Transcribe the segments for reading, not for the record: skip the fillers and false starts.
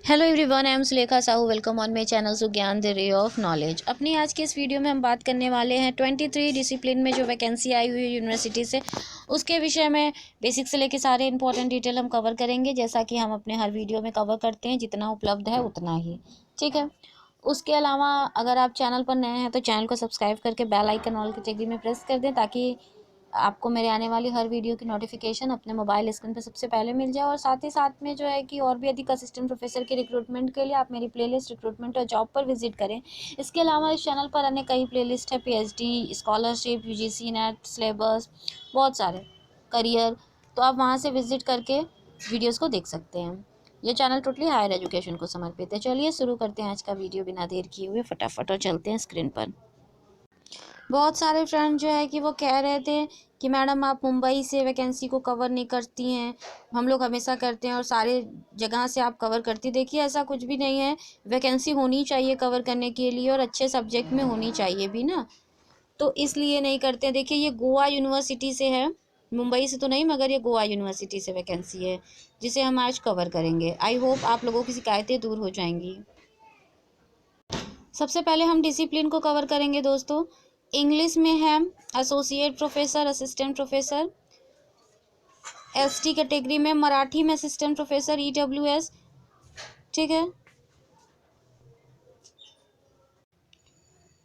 Hello everyone, I am Sulekha Sahu. Welcome on my channel Sugyan the ray of knowledge. अपनी आज के इस वीडियो में हम बात करने वाले हैं 23 डिसिप्लिन में जो वैकेंसी आई हुई है यूनिवर्सिटी से, उसके विषय में बेसिक से लेके सारे इंपॉर्टेंट डिटेल हम कवर करेंगे, जैसा कि हम अपने हर वीडियो में कवर करते हैं। जितना उपलब्ध है उतना ही, ठीक है। उसके अलावा अगर आप चैनल पर नए हैं तो चैनल को सब्सक्राइब करके बेल आइकन ऑल कैटेगरी में प्रेस कर दें, ताकि आपको मेरे आने वाली हर वीडियो की नोटिफिकेशन अपने मोबाइल स्क्रीन पर सबसे पहले मिल जाए। और साथ ही साथ में जो है कि और भी अधिक असिस्टेंट प्रोफेसर के रिक्रूटमेंट के लिए आप मेरी प्लेलिस्ट रिक्रूटमेंट और जॉब पर विजिट करें। इसके अलावा इस चैनल पर अन्य कई प्लेलिस्ट है, PhD, scholarship, UGC net, syllabus, बहुत सारे करियर, तो आप वहाँ से विजिट करके वीडियोज़ को देख सकते हैं। ये चैनल टोटली हायर एजुकेशन को समर्पित है। चलिए शुरू करते हैं आज का वीडियो बिना देर किए हुए, फटाफट, और चलते हैं स्क्रीन पर। बहुत सारे फ्रेंड जो है कि वो कह रहे थे कि मैडम आप मुंबई से वैकेंसी को कवर नहीं करती हैं, हम लोग हमेशा करते हैं और सारे जगह से आप कवर करती। देखिए, ऐसा कुछ भी नहीं है। वैकेंसी होनी चाहिए कवर करने के लिए, और अच्छे सब्जेक्ट में होनी चाहिए भी ना, तो इसलिए नहीं करते हैं। देखिए, ये गोवा यूनिवर्सिटी से है, मुंबई से तो नहीं, मगर ये गोवा यूनिवर्सिटी से वैकेंसी है, जिसे हम आज कवर करेंगे। आई होप आप लोगों की शिकायतें दूर हो जाएंगी। सबसे पहले हम डिसिप्लिन को कवर करेंगे दोस्तों। इंग्लिश में है associate professor, assistant professor. ST category में मराठी में असिस्टेंट प्रोफेसर, ईडब्ल्यूएस, ठीक है।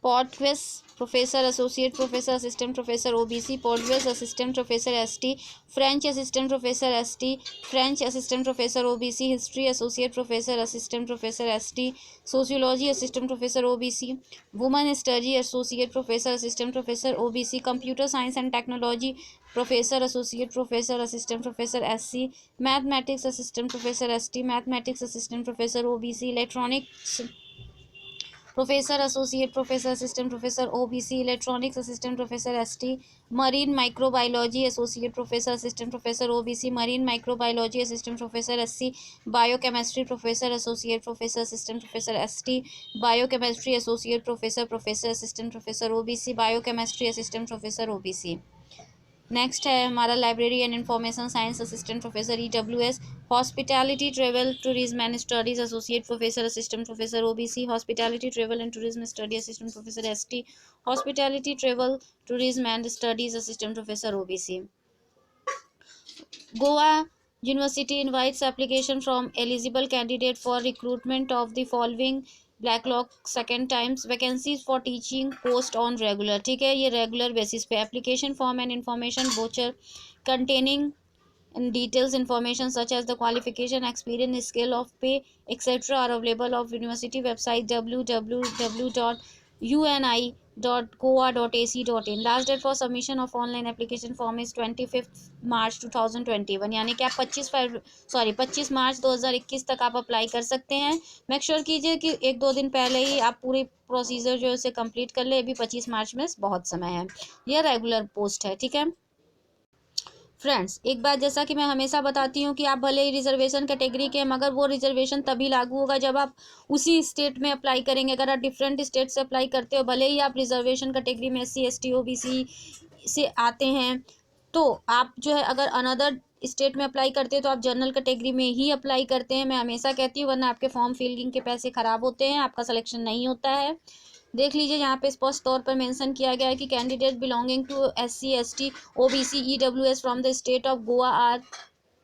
पॉटवेस professor, associate professor, assistant professor OBC, पॉटवेस assistant professor ST, French assistant professor ST, French assistant professor OBC, history associate professor, assistant professor ST, sociology assistant professor OBC, women study associate professor, assistant professor OBC, computer science and technology professor, associate professor, assistant professor SC, mathematics assistant professor ST, mathematics assistant professor OBC, electronics professor, associate professor, assistant professor OBC, electronics assistant professor ST, marine microbiology associate professor, assistant professor OBC, marine microbiology assistant professor SC, biochemistry professor, associate professor, assistant professor ST, biochemistry associate professor, professor assistant professor OBC, biochemistry assistant professor OBC. Next है हमारा library and information science assistant professor EWS, hospitality, travel, tourism and studies associate professor, assistant professor OBC, hospitality, travel and tourism study assistant professor ST, hospitality, travel, tourism and studies assistant professor OBC. Goa University invites application from eligible candidate for recruitment of the following backlog second times vacancies for teaching post on regular, ठीक है। ये regular basis पे application form and information voucher containing and details information such as the qualification, experience, scale of pay, etc. are available of university website www.uni.goa.ac.in. Last date for submission of online application form is 25th March 2021, यानी कि आप 25 मार्च 2021 तक आप apply कर सकते हैं। Make sure कीजिए कि एक दो दिन पहले ही आप पूरी प्रोसीजर जो है उसे कंप्लीट कर ले। अभी 25 मार्च में बहुत समय है। यह रेगुलर पोस्ट है, ठीक है फ्रेंड्स। एक बात जैसा कि मैं हमेशा बताती हूँ कि आप भले ही रिजर्वेशन कैटेगरी के हैं, मगर वो रिजर्वेशन तभी लागू होगा जब आप उसी स्टेट में अप्लाई करेंगे। अगर आप डिफरेंट स्टेट से अप्लाई करते हो, भले ही आप रिजर्वेशन कैटेगरी में एससी एसटी ओबीसी से आते हैं, तो आप जो है अगर अनदर स्टेट में अप्लाई करते हैं तो आप जनरल कैटेगरी में ही अप्लाई करते हैं। मैं हमेशा कहती हूँ, वरना आपके फॉर्म फिलिंग के पैसे खराब होते हैं, आपका सिलेक्शन नहीं होता है। देख लीजिए, यहाँ पे स्पष्ट तौर पर मेंशन किया गया है कि candidate belonging to SC ST OBC EWS from the state of Goa are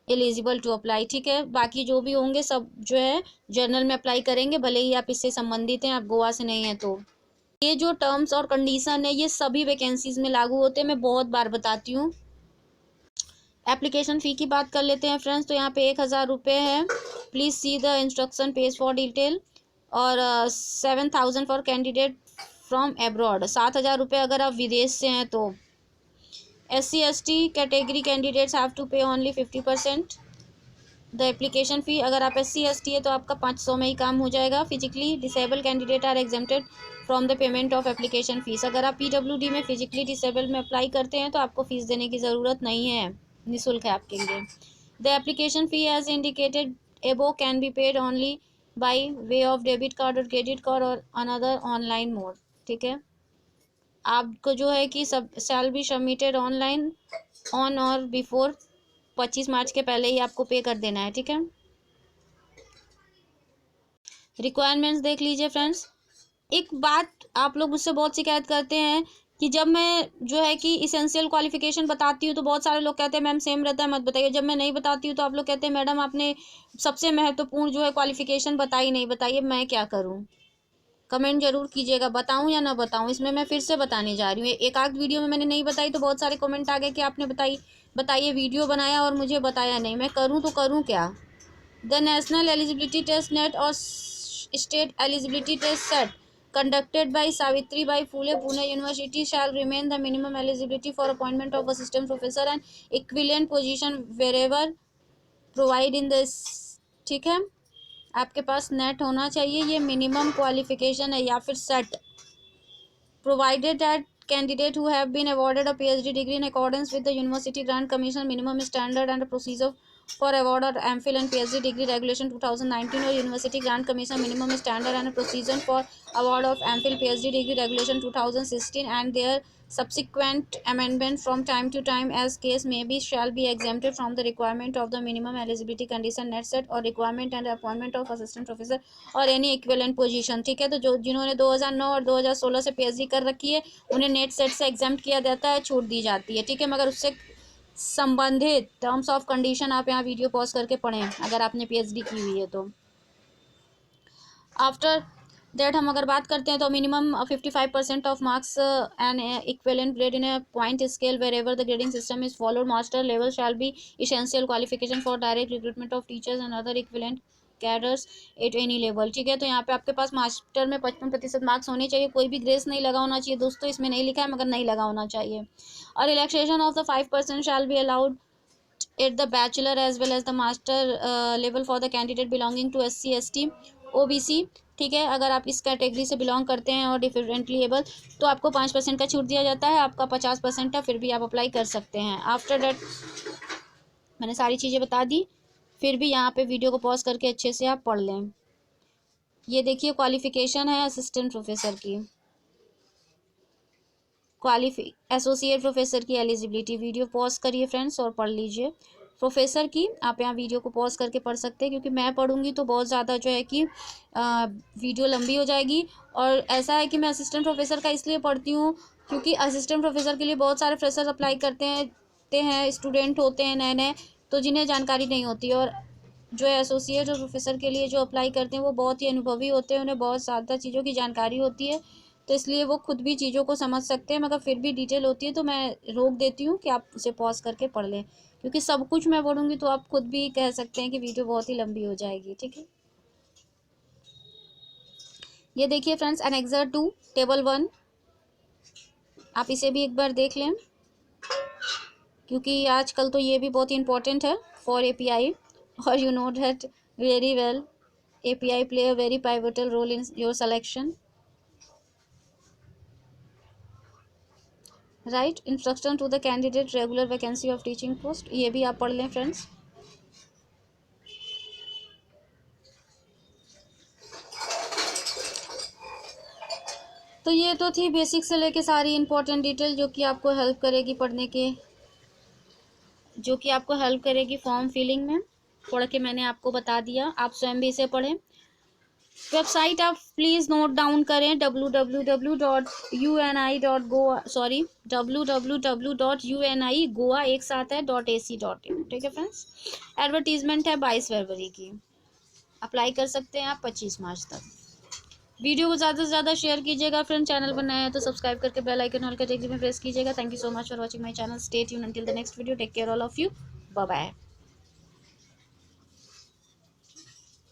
eligible to apply, ठीक है। बाकी जो भी होंगे सब जो है जनरल में अप्लाई करेंगे, भले ही आप इससे संबंधित हैं, आप गोवा से नहीं हैं तो। ये जो टर्म्स और कंडीशन है ये सभी वैकेंसीज में लागू होते हैं, मैं बहुत बार बताती हूँ। एप्लीकेशन फ़ी की बात कर लेते हैं फ्रेंड्स, तो यहाँ पे 1000 रुपये है। Please see the instruction page for detail. और 7000 फॉर कैंडिडेट फ्रॉम एब्रॉड, 7000 रुपये अगर आप विदेश से हैं तो। SC ST category candidates have to pay only 50% the application fee. अगर आप एससी एसटी है तो आपका 500 में ही काम हो जाएगा। Physically disable candidate are exempted from the payment of application fees. अगर आप पीडब्ल्यूडी में फिजिकली डिसेबल में अप्लाई करते हैं तो आपको फ़ीस देने की ज़रूरत नहीं है, निःशुल्क है आपके लिए। The application fee as indicated above can be paid only by way of debit card और क्रेडिट कार्ड और अनदर ऑनलाइन मोड, ठीक है। आपको जो है कि सब shall be submitted online on और बिफोर 25 मार्च के पहले ही आपको पे कर देना है, ठीक है। रिक्वायरमेंट्स देख लीजिए फ्रेंड्स। एक बात आप लोग मुझसे बहुत शिकायत करते हैं कि जब मैं जो है कि इसेंशियल क्वालिफिकेशन बताती हूँ तो बहुत सारे लोग कहते हैं मैम सेम रहता है, मत बताइए। जब मैं नहीं बताती हूँ तो आप लोग कहते हैं मैडम आपने सबसे महत्वपूर्ण जो है क्वालिफिकेशन बताई नहीं। बताइए मैं क्या करूँ? कमेंट जरूर कीजिएगा, बताऊं या ना बताऊं। इसमें मैं फिर से बताने जा रही हूँ। एक आध वीडियो में मैंने नहीं बताई तो बहुत सारे कमेंट आ गए कि आपने बताइए वीडियो बनाया और मुझे बताया नहीं। मैं करूँ तो करूँ क्या? The national eligibility test NET और state eligibility test SET conducted by Savitribai Phule Pune University shall remain the minimum eligibility for appointment of assistant professor and equivalent position wherever provide in this। ठीक है, आपके पास net होना चाहिए, ये minimum qualification है या फिर set. Provided that candidate who have been awarded a PhD degree in accordance with the University Grant Commission minimum standard and procedure for award of MPhil and PhD degree regulation 2019 or University Grant Commission minimum standard and procedure for award of MPhil PhD degree regulation 2016 and their subsequent amendment from time to time as case may be shall be exempted from the requirement of the minimum eligibility condition net set or requirement and appointment of assistant professor और any equivalent position. ठीक है, तो जो जिन्होंने 2009 और 2016 से PhD कर रखी है उन्हें नेट सेट से एग्जाम किया जाता है, छूट दी जाती है। ठीक है, मगर उससे संबंधित टर्म्स ऑफ कंडीशन आप यहाँ वीडियो पॉज करके पढ़ें अगर आपने पीएचडी की हुई है तो। आफ्टर दैट हम अगर बात करते हैं तो minimum 55% of marks and equivalent grade in a point scale wherever the grading system is followed master level shall be essential qualification for direct recruitment of teachers and other equivalent cadres at any level. ठीक है, तो यहाँ पे आपके पास master में 55% marks होने चाहिए, कोई भी ग्रेस नहीं लगा होना चाहिए दोस्तों, इसमें नहीं लिखा है मगर नहीं लगा होना चाहिए। और relaxation of the 5% shall be allowed at the bachelor as well as the master level for the candidate belonging to SC ST OBC। ठीक है, अगर आप इस कैटेगरी से बिलोंग करते हैं और डिफरेंटली एबल तो आपको 5% का छूट दिया जाता है। आपका 50% है, फिर भी आप अप्लाई कर सकते हैं। आफ्टर डेट मैंने सारी चीज़ें बता दी, फिर भी यहाँ पे वीडियो को पॉज करके अच्छे से आप पढ़ लें। ये देखिए क्वालिफिकेशन है असिस्टेंट प्रोफेसर की, एसोसिएट प्रोफेसर की एलिजिबिलिटी। वीडियो पॉज करिए फ्रेंड्स और पढ़ लीजिए। प्रोफेसर की आप यहाँ वीडियो को पॉज करके पढ़ सकते हैं क्योंकि मैं पढ़ूंगी तो बहुत ज़्यादा जो है कि वीडियो लंबी हो जाएगी। और ऐसा है कि मैं असिस्टेंट प्रोफेसर का इसलिए पढ़ती हूँ क्योंकि असिस्टेंट प्रोफेसर के लिए बहुत सारे फ्रेशर अप्लाई करते हैं स्टूडेंट होते हैं नए नए, तो जिन्हें जानकारी नहीं होती। और जो है एसोसिएट और प्रोफेसर के लिए जो अप्लाई करते हैं वो बहुत ही अनुभवी होते हैं, उन्हें बहुत ज़्यादा चीज़ों की जानकारी होती है, तो इसलिए वो खुद भी चीज़ों को समझ सकते हैं। मगर फिर भी डिटेल होती है तो मैं रोक देती हूँ कि आप उसे पॉज करके पढ़ लें, क्योंकि सब कुछ मैं पढ़ूंगी तो आप खुद भी कह सकते हैं कि वीडियो बहुत ही लंबी हो जाएगी। ठीक है, ये देखिए फ्रेंड्स एनेक्सर 2 टेबल 1, आप इसे भी एक बार देख लें क्योंकि आजकल तो ये भी बहुत ही इंपॉर्टेंट है फॉर API और you know that very well API play a very pivotal role in your selection. Right, instruction to the candidate regular vacancy of teaching post, ये भी आप पढ़ लें फ्रेंड्स। तो ये तो थी बेसिक से लेके सारी इंपॉर्टेंट डिटेल जो कि आपको हेल्प करेगी पढ़ने के, जो कि आपको हेल्प करेगी फॉर्म फिलिंग में। पढ़ के मैंने आपको बता दिया, आप स्वयं भी इसे पढ़ें। वेबसाइट आप प्लीज़ नोट डाउन करें www.uni.goa एक साथ है .ac.in। ठीक है फ्रेंड्स, एडवर्टीजमेंट है 22 फरवरी की, अप्लाई कर सकते हैं आप 25 मार्च तक। वीडियो को ज़्यादा से ज़्यादा शेयर कीजिएगा फ्रेंड, चैनल पर नया है तो सब्सक्राइब करके बेल आइकन ऑल कैटेगरी में प्रेस कीजिएगा। Thank you so much for watching my channel, stay tuned until the next video, take care all of you, bye bye.